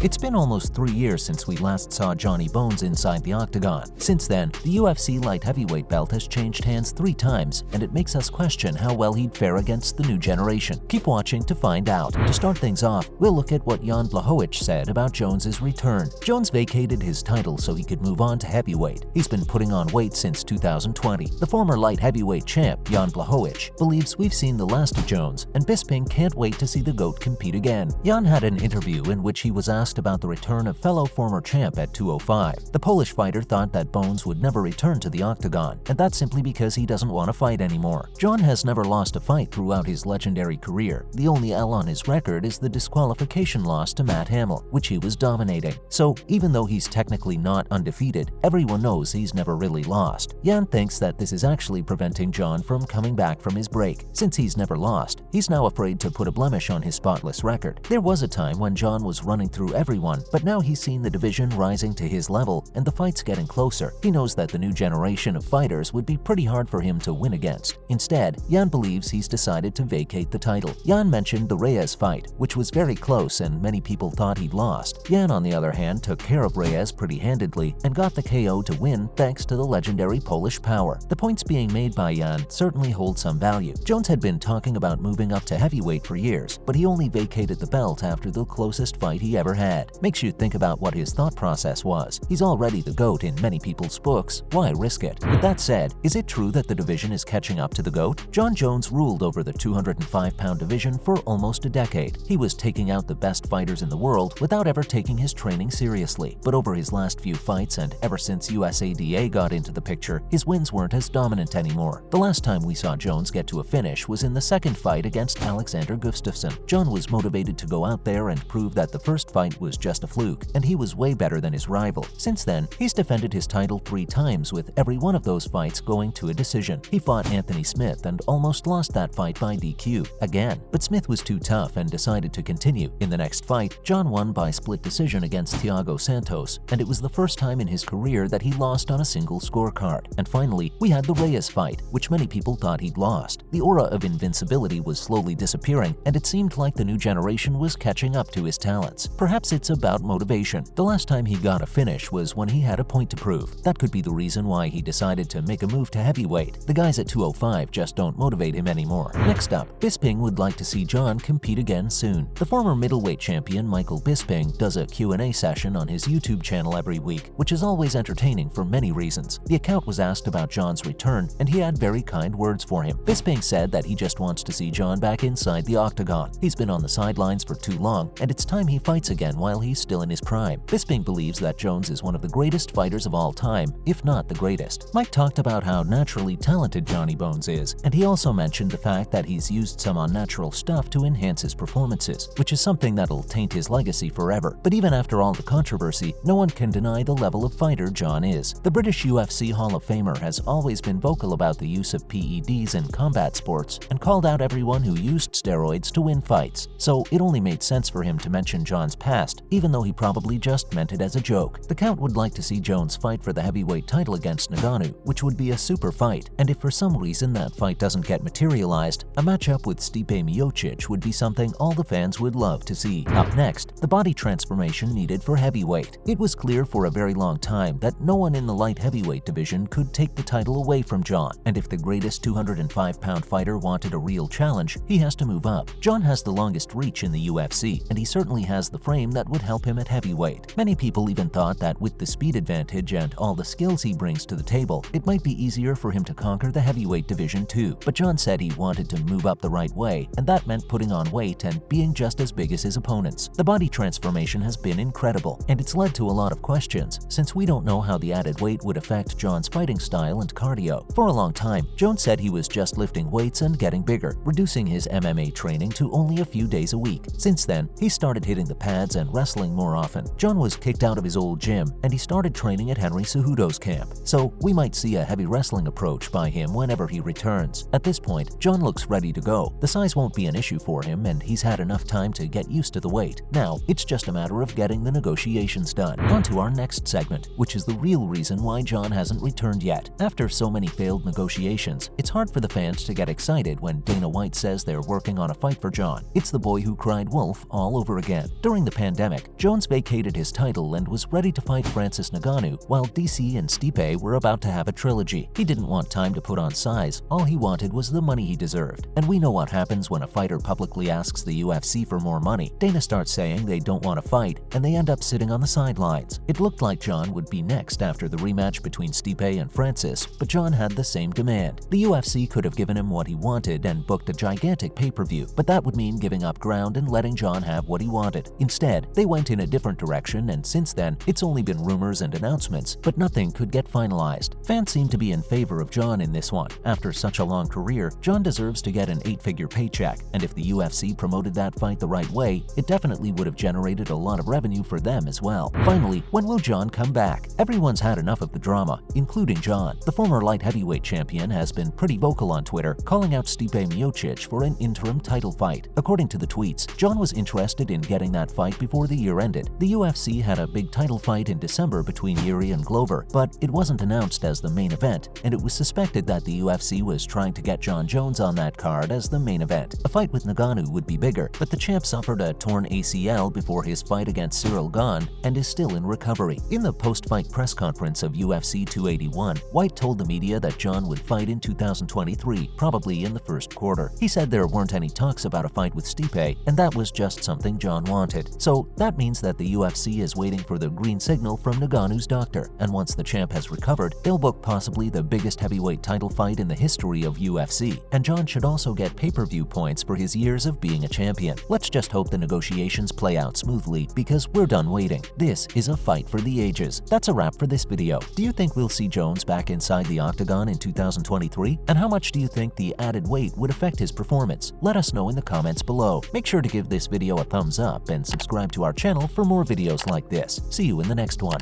It's been almost 3 years since we last saw Johnny Bones inside the Octagon. Since then, the UFC light heavyweight belt has changed hands 3 times, and it makes us question how well he'd fare against the new generation. Keep watching to find out. To start things off, we'll look at what Jan Blachowicz said about Jones's return. Jones vacated his title so he could move on to heavyweight. He's been putting on weight since 2020. The former light heavyweight champ, Jan Blachowicz, believes we've seen the last of Jones, and Bisping can't wait to see the GOAT compete again. Jan had an interview in which he was asked about the return of fellow former champ at 205. The Polish fighter thought that Bones would never return to the Octagon, and that's simply because he doesn't want to fight anymore. Jon has never lost a fight throughout his legendary career. The only L on his record is the disqualification loss to Matt Hamill, which he was dominating. So even though he's technically not undefeated, everyone knows he's never really lost. Jan thinks that this is actually preventing Jon from coming back from his break. Since he's never lost, he's now afraid to put a blemish on his spotless record. There was a time when Jon was running through everyone, but now he's seen the division rising to his level and the fights getting closer. He knows that the new generation of fighters would be pretty hard for him to win against. Instead, Jan believes he's decided to vacate the title. Jan mentioned the Reyes fight, which was very close and many people thought he'd lost. Jan, on the other hand, took care of Reyes pretty handedly and got the KO to win thanks to the legendary Polish power. The points being made by Jan certainly hold some value. Jones had been talking about moving up to heavyweight for years, but he only vacated the belt after the closest fight he ever had. Makes you think about what his thought process was. He's already the GOAT in many people's books, why risk it? With that said, is it true that the division is catching up to the GOAT? Jon Jones ruled over the 205-pound division for almost a decade. He was taking out the best fighters in the world without ever taking his training seriously. But over his last few fights and ever since USADA got into the picture, his wins weren't as dominant anymore. The last time we saw Jones get to a finish was in the second fight against Alexander Gustafsson. Jon was motivated to go out there and prove that the first fight was just a fluke, and he was way better than his rival. Since then, he's defended his title 3 times, with every one of those fights going to a decision. He fought Anthony Smith and almost lost that fight by DQ again, but Smith was too tough and decided to continue. In the next fight, Jon won by split decision against Thiago Santos, and it was the first time in his career that he lost on a single scorecard. And finally, we had the Reyes fight, which many people thought he'd lost. The aura of invincibility was slowly disappearing, and it seemed like the new generation was catching up to his talents. Perhaps it's about motivation. The last time he got a finish was when he had a point to prove. That could be the reason why he decided to make a move to heavyweight. The guys at 205 just don't motivate him anymore. Next up, Bisping would like to see Jon compete again soon. The former middleweight champion Michael Bisping does a Q&A session on his YouTube channel every week, which is always entertaining for many reasons. The account was asked about Jon's return, and he had very kind words for him. Bisping said that he just wants to see Jon back inside the Octagon. He's been on the sidelines for too long, and it's time he fights again while he's still in his prime. Bisping believes that Jones is one of the greatest fighters of all time, if not the greatest. Mike talked about how naturally talented Johnny Bones is, and he also mentioned the fact that he's used some unnatural stuff to enhance his performances, which is something that'll taint his legacy forever. But even after all the controversy, no one can deny the level of fighter Jon is. The British UFC Hall of Famer has always been vocal about the use of PEDs in combat sports and called out everyone who used steroids to win fights. So it only made sense for him to mention Jon's past, even though he probably just meant it as a joke. The Count would like to see Jones fight for the heavyweight title against Ngannou, which would be a super fight, and if for some reason that fight doesn't get materialized, a matchup with Stipe Miocic would be something all the fans would love to see. Up next, the body transformation needed for heavyweight. It was clear for a very long time that no one in the light heavyweight division could take the title away from Jon, and if the greatest 205-pound fighter wanted a real challenge, he has to move up. Jon has the longest reach in the UFC, and he certainly has the frame that would help him at heavyweight. Many people even thought that with the speed advantage and all the skills he brings to the table, it might be easier for him to conquer the heavyweight division too. But Jon said he wanted to move up the right way, and that meant putting on weight and being just as big as his opponents. The body transformation has been incredible, and it's led to a lot of questions, since we don't know how the added weight would affect Jon's fighting style and cardio. For a long time, Jones said he was just lifting weights and getting bigger, reducing his MMA training to only a few days a week. Since then, he started hitting the pads and wrestling more often. Jon was kicked out of his old gym, and he started training at Henry Cejudo's camp, so we might see a heavy wrestling approach by him whenever he returns. At this point, Jon looks ready to go. The size won't be an issue for him, and he's had enough time to get used to the weight. Now, it's just a matter of getting the negotiations done. On to our next segment, which is the real reason why Jon hasn't returned yet. After so many failed negotiations, it's hard for the fans to get excited when Dana White says they're working on a fight for Jon. It's the boy who cried wolf all over again. During the pandemic, Jones vacated his title and was ready to fight Francis Ngannou, while DC and Stipe were about to have a trilogy. He didn't want time to put on size, all he wanted was the money he deserved. And we know what happens when a fighter publicly asks the UFC for more money. Dana starts saying they don't want to fight, and they end up sitting on the sidelines. It looked like Jon would be next after the rematch between Stipe and Francis, but Jon had the same demand. The UFC could have given him what he wanted and booked a gigantic pay-per-view, but that would mean giving up ground and letting Jon have what he wanted. Instead, they went in a different direction, and since then, it's only been rumors and announcements, but nothing could get finalized. Fans seem to be in favor of Jon in this one. After such a long career, Jon deserves to get an 8-figure paycheck, and if the UFC promoted that fight the right way, it definitely would have generated a lot of revenue for them as well. Finally, when will Jon come back? Everyone's had enough of the drama, including Jon. The former light heavyweight champion has been pretty vocal on Twitter, calling out Stipe Miocic for an interim title fight. According to the tweets, Jon was interested in getting that fight before the year ended. The UFC had a big title fight in December between Yuri and Glover, but it wasn't announced as the main event, and it was suspected that the UFC was trying to get Jon Jones on that card as the main event. A fight with Ngannou would be bigger, but the champ suffered a torn ACL before his fight against Cyril Gane and is still in recovery. In the post-fight press conference of UFC 281, White told the media that Jon would fight in 2023, probably in the first quarter. He said there weren't any talks about a fight with Stipe, and that was just something Jon wanted. So that means that the UFC is waiting for the green signal from Ngannou's doctor, and once the champ has recovered, they'll book possibly the biggest heavyweight title fight in the history of UFC, and Jon should also get pay-per-view points for his years of being a champion. Let's just hope the negotiations play out smoothly, because we're done waiting. This is a fight for the ages. That's a wrap for this video. Do you think we'll see Jones back inside the Octagon in 2023? And how much do you think the added weight would affect his performance? Let us know in the comments below. Make sure to give this video a thumbs up and subscribe to our channel for more videos like this. See you in the next one.